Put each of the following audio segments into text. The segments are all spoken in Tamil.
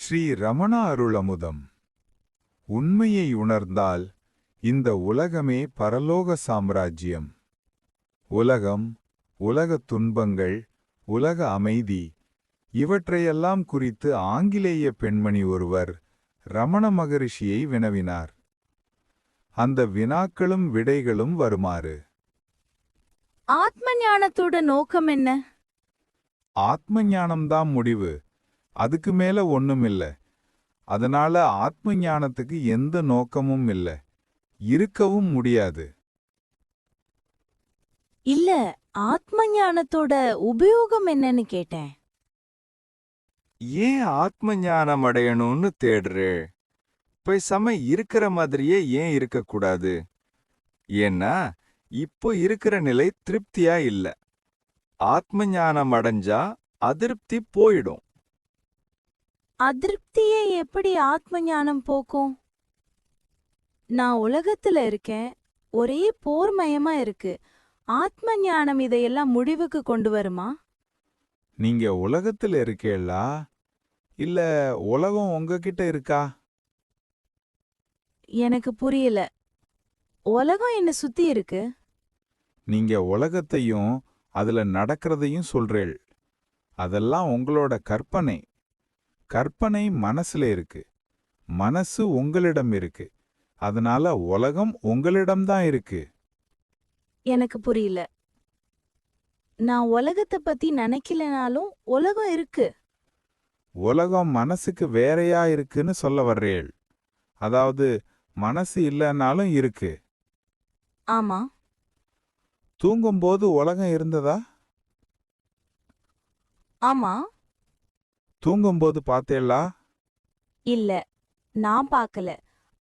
ஸ்ரீ ரமணா அருளமுதம். உண்மையை உணர்ந்தால் இந்த உலகமே பரலோக சாம்ராஜ்யம். உலகம், உலகத் துன்பங்கள், உலக அமைதி இவற்றையெல்லாம் குறித்து ஆங்கிலேய பெண்மணி ஒருவர் ரமண மகரிஷியை வினவினார். அந்த வினாக்களும் விடைகளும் வருமாறு. ஆத்ம ஞானத்தோட நோக்கம் என்ன? ஆத்ம ஞானம்தான் முடிவு, அதுக்கு மேல ஒண்ணுமில்ல. அதனால ஆத்ம ஞானத்துக்கு எந்த நோக்கமும் இல்ல, இருக்கவும் முடியாது. இல்ல, ஆத்ம ஞானத்தோட உபயோகம் என்னன்னு கேட்டேன். ஏன் ஆத்ம ஞானம் அடையணும்னு தேடுறே? பேசாம இருக்கிற மாதிரியே ஏன் இருக்கக்கூடாது? ஏன்னா இப்போ இருக்கிற நிலை திருப்தியா இல்ல. ஆத்ம ஞானம் அடைஞ்சா அதிருப்தி போயிடும். அதிருப்தியே எப்படி ஆத்ம ஞானம் போக்கும்? நான் உலகத்துல இருக்கேன், ஒரே போர்மயமா இருக்கு. ஆத்ம ஞானம் இதையெல்லாம் முடிவுக்கு கொண்டு வருமா? நீங்க உலகத்துல இருக்கேளா, இல்ல உலகம் உங்ககிட்ட இருக்கா? எனக்கு புரியல. உலகம் என்ன சுத்தி இருக்கு. நீங்க உலகத்தையும் அதுல நடக்கிறதையும் சொல்றேள். அதெல்லாம் உங்களோட கற்பனை. கற்பனை மனசுல இருக்கு, மனசு உங்களிடம் இருக்கு. அதனால உலகம் உங்களிடம்தான் இருக்கு. எனக்கு புரியல. நான் உலகத்தை பத்தி நினைக்கலனாலும் உலகம் இருக்கு. உலகம் மனசுக்கு வேறையா இருக்குன்னு சொல்ல வர்றேள். அதாவது மனசு இல்லைன்னாலும் இருக்கு. ஆமா. தூங்கும்போது உலகம் இருந்ததா? ஆமா. தூங்கும்போது பார்த்தேளா? இல்ல, நான் பார்க்கல.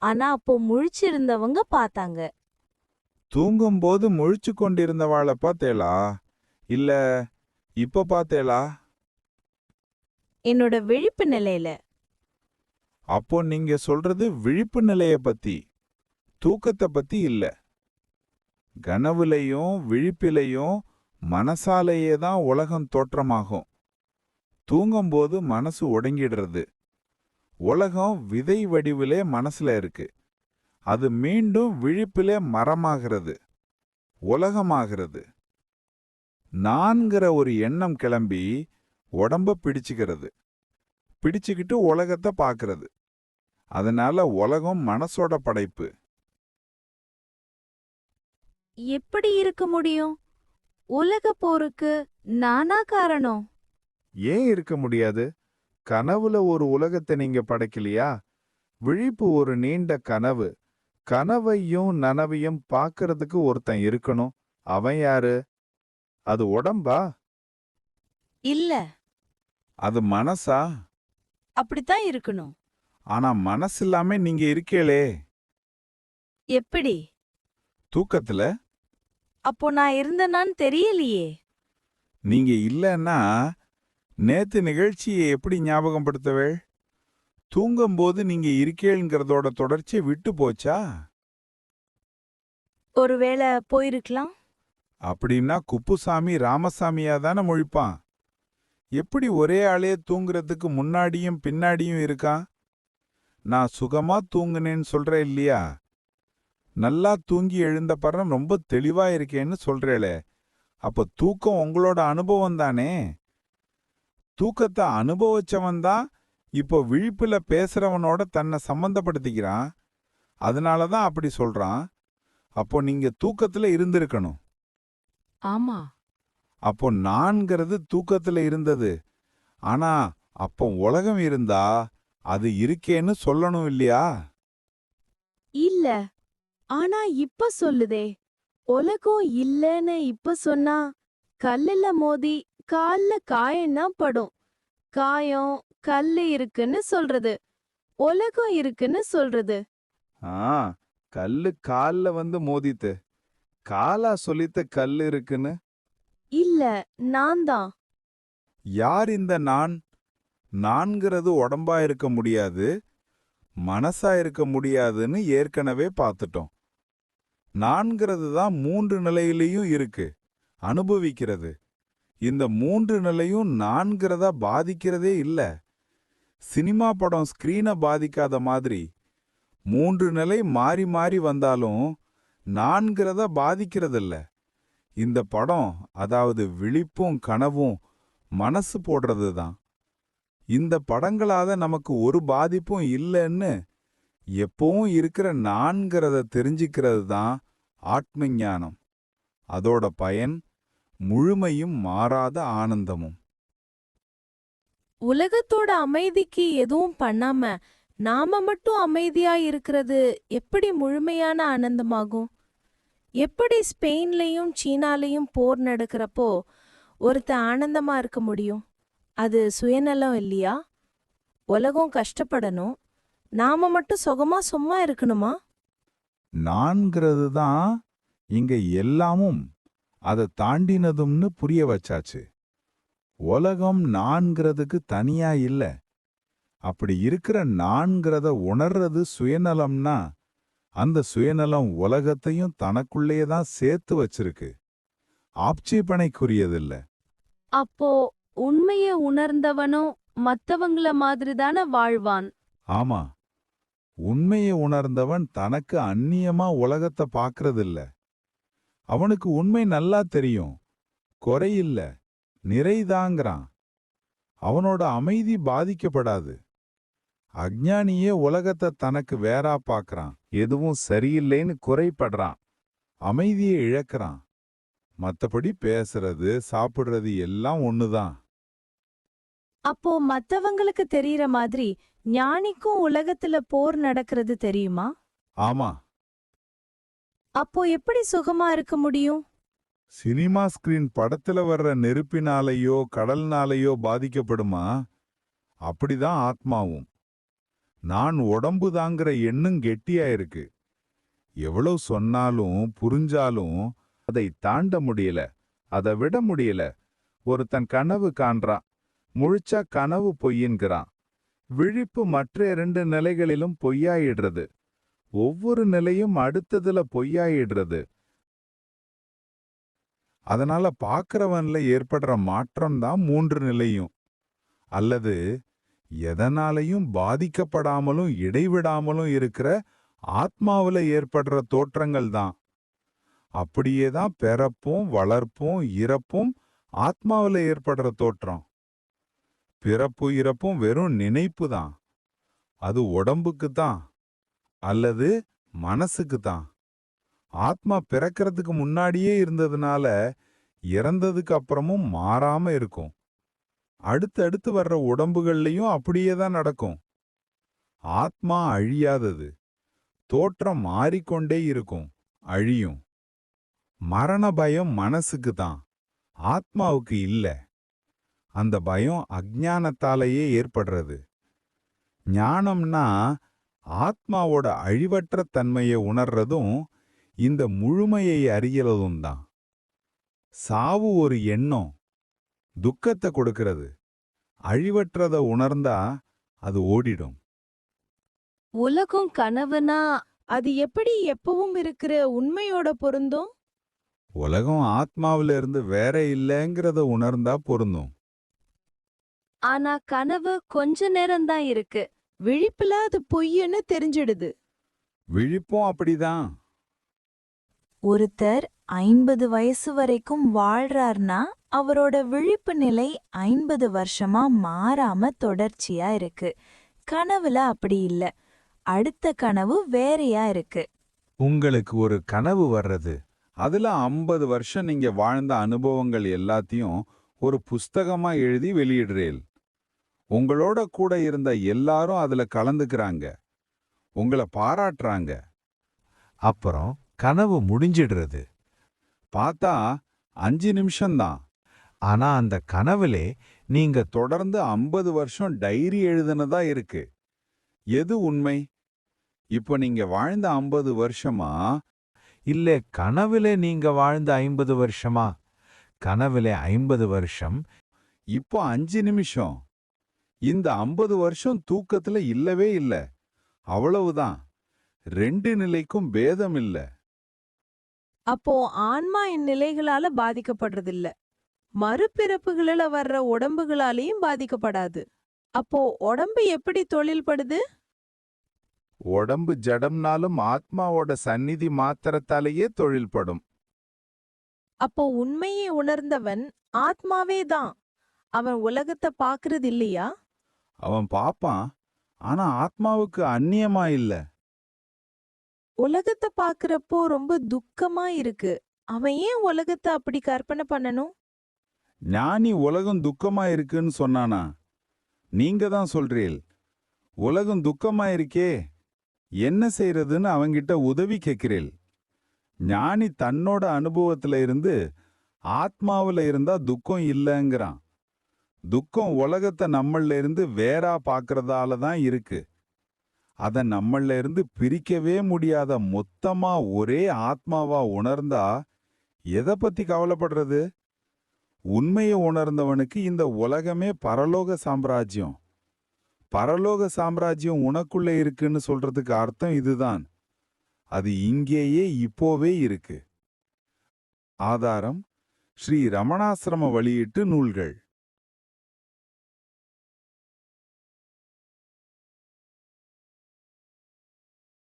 ஆனா அப்போ முழிச்சிருந்தவங்க பார்த்தாங்க. தூங்கும்போது முழிச்சு கொண்டிருந்தவாளை பார்த்தேளா, இல்ல இப்ப பார்த்தேளா? என்னோட விழிப்பு நிலையில. அப்போ நீங்க சொல்றது விழிப்பு நிலைய பத்தி, தூக்கத்தை பத்தி இல்ல. கனவுலையும் விழிப்பிலையும் மனசாலேயே தான் உலகம் தோற்றமாகும். தூங்கும்போது மனசு ஒடுங்கிடுறது. உலகம் விதை வடிவிலே மனசுல இருக்கு. அது மீண்டும் விழிப்பிலே மரமாகிறது, உலகமாகிறது. நான்கிற ஒரு எண்ணம் கிளம்பி உடம்ப பிடிச்சுக்கிறது, பிடிச்சுக்கிட்டு உலகத்தை பார்க்கறது. அதனால உலகம் மனசோட படைப்பு. எப்படி இருக்க முடியும்? உலக போருக்கு நானா காரணம்? ஏன் இருக்க முடியாது? கனவுல ஒரு உலகத்தை நீங்க படைக்கலையா? விழிப்பு ஒரு நீண்ட கனவு. கனவையும் நனவையும் பார்க்கறதுக்கு ஒருத்தன் இருக்கணும். அவன் யாரு? அது உடம்பா? இல்ல, அது மனசா? அப்படித்தான் இருக்கணும். ஆனா மனசு இல்லாம நீங்க இருக்கேளே. எப்படி? தூக்கத்துல அப்போ நான் இருந்தேனான்னு தெரியலையே. நீங்க இல்லன்னா நேத்து நிகழ்ச்சியை எப்படி ஞாபகப்படுத்தவேள்? தூங்கும்போது நீங்க இருக்கேள்ங்கிறதோட தொடர்ச்சி விட்டு போச்சா? ஒருவேளை போயிருக்கலாம். அப்படின்னா குப்புசாமி ராமசாமியா தானே முழிப்பான். எப்படி ஒரே ஆளே தூங்குறதுக்கு முன்னாடியும் பின்னாடியும் இருக்கான்? நான் சுகமா தூங்குனேன்னு சொல்றேன் இல்லையா? நல்லா தூங்கி எழுந்த பறம் ரொம்ப தெளிவா இருக்கேன்னு சொல்றேளே, அப்ப தூக்கம் உங்களோட அனுபவம் தானே? தூக்கத்தை அனுபவிச்சவன்தான் இப்போ விழிப்புல பேசுறவனோட தன்னை சம்பந்தப்படுத்திக்கிறான். அதனாலதான் அப்படி சொல்றான். அப்போ நீங்க தூக்கத்துல இருந்திருக்கணும். ஆமா. அப்போ நான்கிறது தூக்கத்துல இருந்தது. ஆனா அப்போ உலகம் இருந்தா அது இருக்கேன்னு சொல்லணும் இல்லையா? இல்ல, ஆனா இப்ப சொல்லுதே. உலகம் இல்லன்னு இப்ப சொன்னா கல்லுல மோதி கால்ல காயம்னா படும். காயம் கல்லு இருக்குன்னு சொல்றது, உலகம் இருக்குன்னு சொல்றது. ஆ, கல்லு கால்ல வந்து மோதித்து காலா சொல்லித்த கல்லு இருக்குன்னு. இல்ல, நான் தான். யார் இந்த நான்? நான்கிறது உடம்பா இருக்க முடியாது, மனசா இருக்க முடியாதுன்னு ஏற்கனவே பார்த்துட்டோம். நான்கிறது தான் 3 நிலையிலையும் இருக்கு, அனுபவிக்கிறது. இந்த 3 நிலையும் நான்கிறதா பாதிக்கிறதே இல்ல. சினிமா படம் ஸ்கிரீனை பாதிக்காத மாதிரி 3 நிலை மாறி மாறி வந்தாலும் நான்கிறத பாதிக்கிறதில்ல. இந்த படம், அதாவது விழிப்பும் கனவும் மனசு போடுறது தான். இந்த படங்களால நமக்கு ஒரு பாதிப்பும் இல்லைன்னு எப்பவும் இருக்கிற நான்கிறத தெரிஞ்சுக்கிறது தான் ஆத்ம ஞானம். அதோட பயன் முழுமையும் மாறாத ஆனந்தமும். உலகத்தோட அமைதிக்கு எதுவும் பண்ணாம நாம மட்டும் அமைதியா இருக்கிறது எப்படி முழுமையான ஆனந்தமாகும்? எப்படி ஸ்பெயின்லயும் சீனாலயும் போர் நடக்கிறப்போ ஒருத்தன் ஆனந்தமா இருக்க முடியும்? அது சுயநலம் இல்லையா? உலகம் கஷ்டப்படணும், நாம மட்டும் சும்மா இருக்கணுமா? நான்கிறது தான் இங்க எல்லாமும் அதை தாண்டினதும்னு புரிய வச்சாச்சு. உலகம் நான்கிறதுக்கு தனியா இல்ல. அப்படி இருக்கிற நான்கிறத உணர்றது சுயநலம்னா, அந்த சுயநலம் உலகத்தையும் தனக்குள்ளேயே தான் சேர்த்து வச்சிருக்கு. ஆட்சேபனைக்குரியதில்ல. அப்போ உண்மைய உணர்ந்தவனும் மத்தவங்கள மாதிரி தானே வாழ்வான். ஆமா, உண்மையை உணர்ந்தவன் தனக்கு அந்நியமா உலகத்தை பார்க்கறதில்ல. அவனுக்கு உண்மை நல்லா தெரியும். குறையில்ல, நிறைதாங்கிறான். அவனோட அமைதி பாதிக்கப்படாது. அஞ்ஞானியே உலகத்தை தனக்கு வேறா பார்க்கறான். எதுவும் சரியில்லைன்னு குறைபடுறான். அமைதியை இழக்கிறான். மத்தபடி பேசுறது, சாப்பிடுறது எல்லாம் ஒண்ணுதான். அப்போ மத்தவங்களுக்கு தெரியற மாதிரி ஞானிக்கும் உலகத்துல போர் நடக்கிறது தெரியுமா? ஆமா, அப்போ எப்படி சுகமா இருக்க முடியும்? சினிமா ஸ்கிரீன் படத்துல வர்ற நெருப்பினாலேயோ கடல்னாலேயோ பாதிக்கப்படுமா? அப்படிதான் ஆத்மாவும். நான் உடம்புதாங்கிற எண்ணம் கெட்டியா இருக்கு. எவ்வளவு சொன்னாலும் புரிஞ்சாலும் அதை தாண்ட முடியல, அதை விட முடியல. ஒருத்தன் கனவு காண்றான், முழிச்சா கனவு பொய்யின்கிறான். விழிப்பு மற்ற 2 நிலைகளிலும் பொய்யாயிடுறது. ஒவ்வொரு நிலையும் அடுத்ததுல பொய்யாயிடுறது. அதனால பார்க்கறவன்ல ஏற்படுற மாற்றம் தான் 3 நிலையும். அல்லது எதனாலையும் பாதிக்கப்படாமலும் இடைவிடாமலும் இருக்கிற ஆத்மாவுல ஏற்படுற தோற்றங்கள் தான். அப்படியே தான் பிறப்பும் வளர்ப்பும் இறப்பும் ஆத்மாவுல ஏற்படுற தோற்றம். பிறப்பு இறப்பும் வெறும் நினைப்பு தான். அது உடம்புக்கு தான் அல்லது மனசுக்கு தான். ஆத்மா பிறக்கிறதுக்கு முன்னாடியே இருந்ததுனால இறந்ததுக்கு அப்புறமும் மாறாம இருக்கும். அடுத்தடுத்து வர்ற உடம்புகள்லயும் அப்படியே தான் நடக்கும். ஆத்மா அழியாதது. தோற்றம் மாறிக்கொண்டே இருக்கும், அழியும். மரண பயம் மனசுக்கு தான், ஆத்மாவுக்கு இல்ல. அந்த பயம் அஞ்ஞானத்தாலேயே ஏற்படுறது. ஞானம்னா ஆத்மாவோட அழிவற்ற தன்மையை உணர்றதும் இந்த முழுமையை அறியறதும் தான். சாவு ஒரு எண்ணம், துக்கத்தை கொடுக்கிறது. அழிவற்றத உணர்ந்தா அது ஓடிடும். உலகம் கனவுனா அது எப்படி எப்பவும் இருக்கிற உண்மையோட பொருந்தும்? உலகம் ஆத்மாவில இருந்து வேற இல்லைங்கிறத உணர்ந்தா பொருந்தும். ஆனா கனவு கொஞ்ச நேரம்தான் இருக்கு, விழிப்புல அது பொய்ன்னு தெரிஞ்சிடுது. விழிப்பும் அப்படிதான். ஒருத்தர் 50 வயசு வரைக்கும் வாழ்றார்னா அவரோட விழிப்பு நிலை 50 வருஷமா மாறாம தொடர்ச்சியா இருக்கு. கனவுல அப்படி இல்ல, அடுத்த கனவு வேறையா இருக்கு. உங்களுக்கு ஒரு கனவு வர்றது, அதுல 50 வருஷம் நீங்க வாழ்ந்த அனுபவங்கள் எல்லாத்தையும் ஒரு புஸ்தகமா எழுதி வெளியிடுறேன். உங்களோட கூட இருந்த எல்லாரும் அதுல கலந்துக்கிறாங்க, உங்களை பாராட்டுறாங்க. அப்புறம் கனவு முடிஞ்சிடுறது. பார்த்தா 5 நிமிஷம்தான். ஆனா அந்த கனவுலே நீங்க தொடர்ந்து 50 வருஷம் டைரி எழுதுனதா இருக்கு. எது உண்மை? இப்போ நீங்க வாழ்ந்த 50 வருஷமா, இல்ல கனவுல நீங்க வாழ்ந்த 50 வருஷமா? கனவுல 50 வருஷம், இப்போ 5 நிமிஷம். இந்த 50 வருஷம் தூக்கத்துல இல்லவே இல்ல. அவ்வளவுதான். 2 நிலைக்கும் பேதம் இல்ல. அப்போ ஆன்மா இந்நிலைகளால பாதிக்கப்படுறதில்ல, மறுபிறப்புகளில வர்ற உடம்புகளாலேயும் பாதிக்கப்படாது. அப்போ உடம்பு எப்படி தொழில்படுது? உடம்பு ஜடம்னாலும் ஆத்மாவோட சந்நிதி மாத்திரத்தாலேயே தொழில்படும். அப்போ உண்மையை உணர்ந்தவன் ஆத்மாவே தான். அவன் உலகத்தை பாக்குறது இல்லையா? அவன் பாப்பான், ஆனா ஆத்மாவுக்கு அந்நியமா இல்ல. உலகத்தை பாக்குறப்போ ரொம்ப துக்கமா இருக்கு. அவன் ஏன் உலகத்தை அப்படி கற்பனை பண்ணணும்? ஞானி உலகம் துக்கமா இருக்குன்னு சொன்னானா? நீங்க தான் சொல்றீல். உலகம் துக்கமா இருக்கே, என்ன செய்யறதுன்னு அவங்கிட்ட உதவி கேட்கிறீள். ஞானி தன்னோட அனுபவத்துல இருந்து ஆத்மாவுல இருந்தா துக்கம் இல்லைங்கிறான். துக்கம் உலகத்தை நம்மள இருந்து வேறா பார்க்கறதால தான் இருக்கு. அத நம்மள இருந்து பிரிக்கவே முடியாத மொத்தமா ஒரே ஆத்மாவா உணர்ந்தா எதை பத்தி கவலைப்படுறது? உண்மையை உணர்ந்தவனுக்கு இந்த உலகமே பரலோக சாம்ராஜ்யம். பரலோக சாம்ராஜ்யம் உனக்குள்ள இருக்குன்னு சொல்றதுக்கு அர்த்தம் இதுதான். அது இங்கேயே இப்போவே இருக்கு. ஆதாரம்: ஸ்ரீ ரமணாசிரம வெளியீட்டு நூல்கள்.